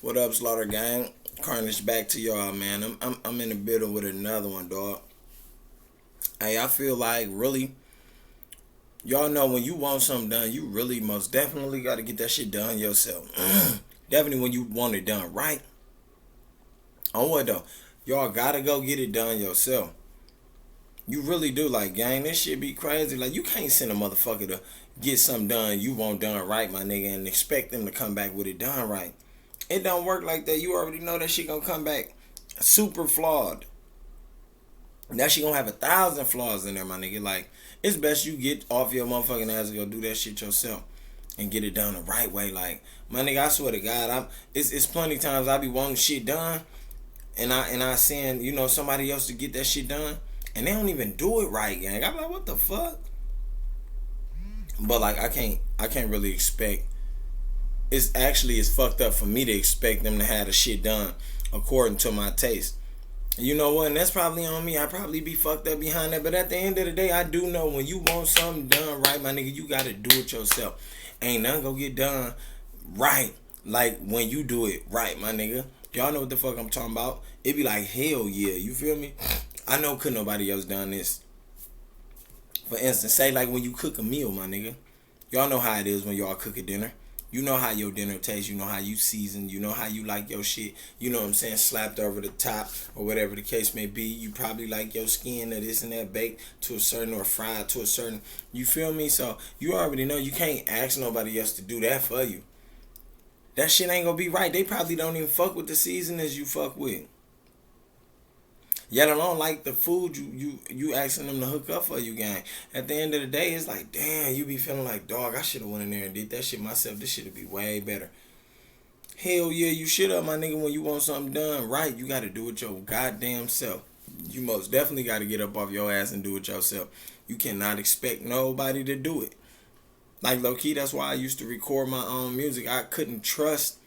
What up, Slaughter Gang? Carnage back to y'all, man. I'm in the building with another one, dog. Hey, I feel like really, y'all know when you want something done, you really most definitely got to get that shit done yourself. Definitely when you want it done right. On what though? Y'all gotta go get it done yourself. You really do, like, gang. This shit be crazy. Like, you can't send a motherfucker to get something done you want done right, my nigga, and expect them to come back with it done right. It don't work like that. You already know that shit gonna come back super flawed. That shit gonna have 1,000 flaws in there, my nigga. Like, it's best you get off your motherfucking ass and go do that shit yourself and get it done the right way. Like, my nigga, I swear to God, it's plenty times I be wanting shit done, and I send somebody else to get that shit done, and they don't even do it right, gang. I'm like, what the fuck? But like, I can't really expect. It's fucked up for me to expect them to have the shit done according to my taste. You know what? And that's probably on me. I probably be fucked up behind that. But at the end of the day, I do know when you want something done right, my nigga, you gotta do it yourself. Ain't nothing gonna get done right like when you do it right, my nigga. Y'all know what the fuck I'm talking about. It be like, hell yeah. You feel me? I know could nobody else done this. For instance, say like when you cook a meal, my nigga. Y'all know how it is when y'all cook a dinner. You know how your dinner tastes. You know how you season. You know how you like your shit. You know what I'm saying? Slapped over the top or whatever the case may be. You probably like your skin or this and that baked to a certain or fried to a certain. You feel me? So you already know you can't ask nobody else to do that for you. That shit ain't gonna be right. They probably don't even fuck with the seasonings you fuck with. Yet alone like the food you asking them to hook up for you, gang. At the end of the day, it's like, damn, you be feeling like, dog, I should have went in there and did that shit myself. This shit'd be way better. Hell yeah, you should have, my nigga. When you want something done right, you gotta do it your goddamn self. You most definitely gotta get up off your ass and do it yourself. You cannot expect nobody to do it. Like low key, that's why I used to record my own music. I couldn't trust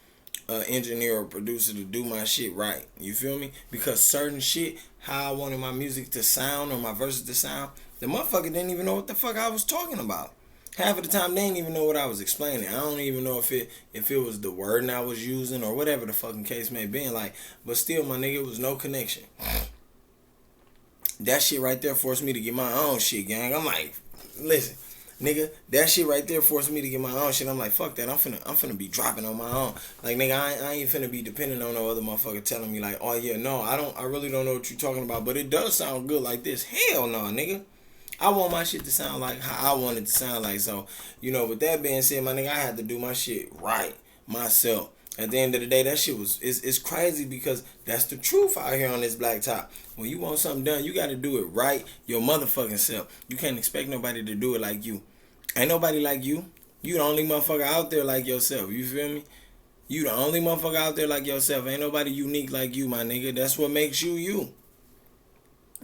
engineer or producer to do my shit right. You feel me? Because certain shit, how I wanted my music to sound or my verses to sound, the motherfucker didn't even know what the fuck I was talking about. Half of the time they didn't even know what I was explaining. I don't even know if it was the wording I was using or whatever the fucking case may be. Like, but still, my nigga, it was no connection. That shit right there forced me to get my own shit, gang. I'm like, listen, nigga, that shit right there forced me to get my own shit. I'm like, fuck that. I'm finna be dropping on my own. Like, nigga, I ain't finna be dependent on no other motherfucker telling me like, oh yeah, no, I really don't know what you're talking about, but it does sound good like this. Hell no, nigga. I want my shit to sound like how I want it to sound like. So, with that being said, my nigga, I had to do my shit right myself. At the end of the day, that shit it's crazy because that's the truth out here on this black top. When you want something done, you got to do it right your motherfucking self. You can't expect nobody to do it like you. Ain't nobody like you. You the only motherfucker out there like yourself. You feel me? You the only motherfucker out there like yourself. Ain't nobody unique like you, my nigga. That's what makes you you.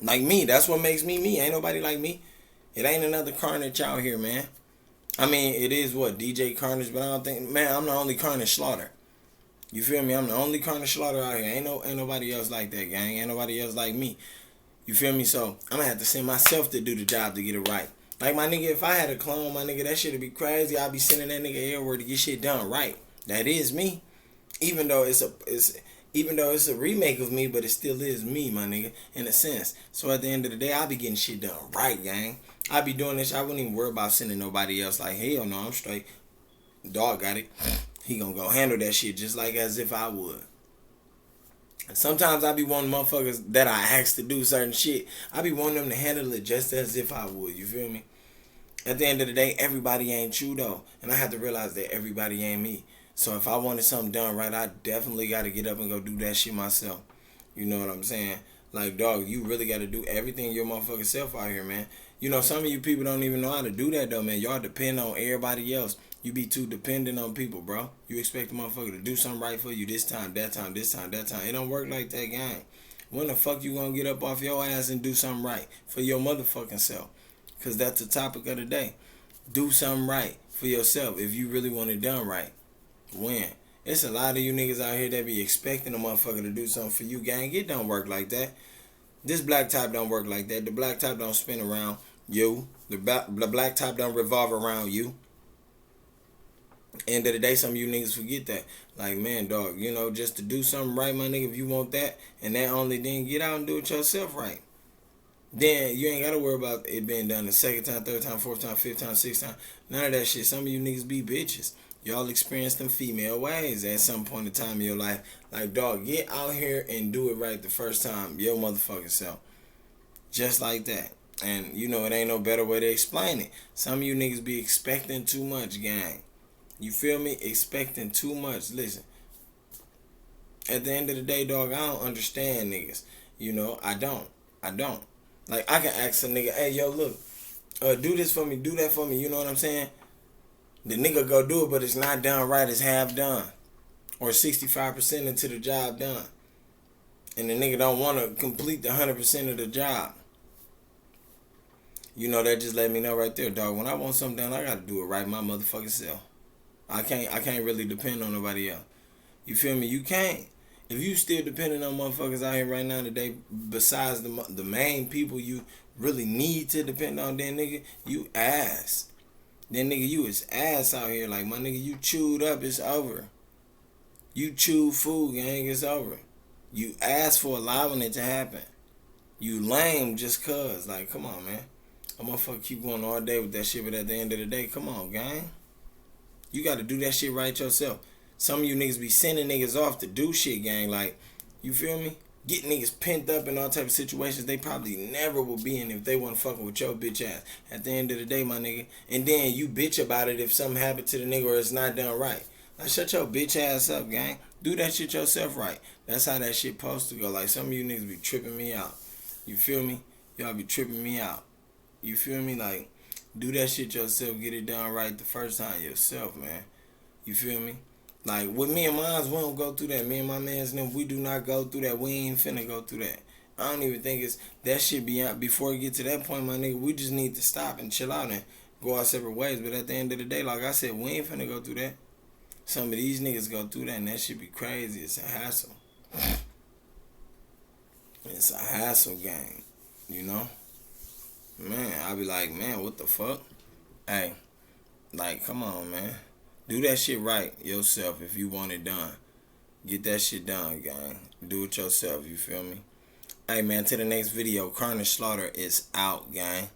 Like me. That's what makes me me. Ain't nobody like me. It ain't another Carnage out here, man. I mean, it is what DJ Carnage, but I don't think, man, I'm the only Carnage Slaughter. You feel me? I'm the only Carnage Slaughter out here. Ain't nobody else like that, gang. Ain't nobody else like me. You feel me? So I'm gonna have to send myself to do the job to get it right. Like my nigga, if I had a clone, my nigga, that shit'd be crazy. I'd be sending that nigga everywhere to get shit done right. That is me. Even though it's a remake of me, but it still is me, my nigga, in a sense. So at the end of the day, I'll be getting shit done right, gang. I be doing this. I wouldn't even worry about sending nobody else. Like, hell no, I'm straight. Dog got it. He gonna go handle that shit just like as if I would. And sometimes I be wanting motherfuckers that I ask to do certain shit. I be wanting them to handle it just as if I would. You feel me? At the end of the day, everybody ain't you though. And I have to realize that everybody ain't me. So if I wanted something done right, I definitely got to get up and go do that shit myself. You know what I'm saying? Like, dog, you really got to do everything your motherfucking self out here, man. Some of you people don't even know how to do that, though, man. Y'all depend on everybody else. You be too dependent on people, bro. You expect a motherfucker to do something right for you this time, that time, this time, that time. It don't work like that, gang. When the fuck you gonna get up off your ass and do something right for your motherfucking self? Because that's the topic of the day. Do something right for yourself if you really want it done right. When? It's a lot of you niggas out here that be expecting a motherfucker to do something for you, gang. It don't work like that. This black top don't work like that. The black top don't spin around you. The black top don't revolve around you. End of the day, some of you niggas forget that. Like, man, dog, you know, just to do something right, my nigga, if you want that, and that only, then get out and do it yourself right. Then you ain't gotta worry about it being done the second time, third time, fourth time, fifth time, sixth time. None of that shit. Some of you niggas be bitches. Y'all experience them female ways at some point in time in your life. Like, dog, get out here and do it right the first time. Your motherfucking self. Just like that. And, you know, it ain't no better way to explain it. Some of you niggas be expecting too much, gang. You feel me? Expecting too much. Listen. At the end of the day, dog, I don't understand niggas. You know, I don't. Like, I can ask a nigga, hey, yo, look, do this for me, do that for me, you know what I'm saying? The nigga go do it, but it's not done right, it's half done. Or 65% into the job done. And the nigga don't want to complete the 100% of the job. You know, that just let me know right there, dog. When I want something done, I gotta do it right my motherfucking self. I can't really depend on nobody else. You feel me? You can't. If you still depending on motherfuckers out here right now today, besides the main people you really need to depend on, then nigga, you ass. Then nigga, you is ass out here. Like, my nigga, you chewed up, it's over. You chewed food, gang, it's over. You asked for allowing it to happen. You lame just cuz. Like, come on, man. A motherfucker keep going all day with that shit, but at the end of the day, come on, gang. You gotta do that shit right yourself. Some of you niggas be sending niggas off to do shit, gang. Like, you feel me? Get niggas pent up in all type of situations they probably never would be in if they wasn't fucking with your bitch ass. At the end of the day, my nigga. And then you bitch about it if something happened to the nigga or it's not done right. Like, shut your bitch ass up, gang. Do that shit yourself right. That's how that shit supposed to go. Like, some of you niggas be tripping me out. You feel me? Y'all be tripping me out. You feel me? Like, do that shit yourself. Get it done right the first time yourself, man. You feel me? Like, with me and mines, we don't go through that. Me and my mans, them, we do not go through that. We ain't finna go through that. I don't even think it's that shit be out before it get to that point, my nigga. We just need to stop and chill out and go our separate ways. But at the end of the day, like I said, we ain't finna go through that. Some of these niggas go through that, and that shit be crazy. It's a hassle. It's a hassle, gang. You know? Man, I be like, man, what the fuck? Hey, like, come on, man. Do that shit right yourself if you want it done. Get that shit done, gang. Do it yourself, you feel me? Hey, man, to the next video. Carnage Slaughter is out, gang.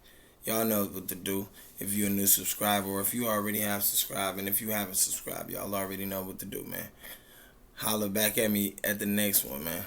Y'all know what to do. If you're a new subscriber or if you already have subscribed. And if you haven't subscribed, y'all already know what to do, man. Holler back at me at the next one, man.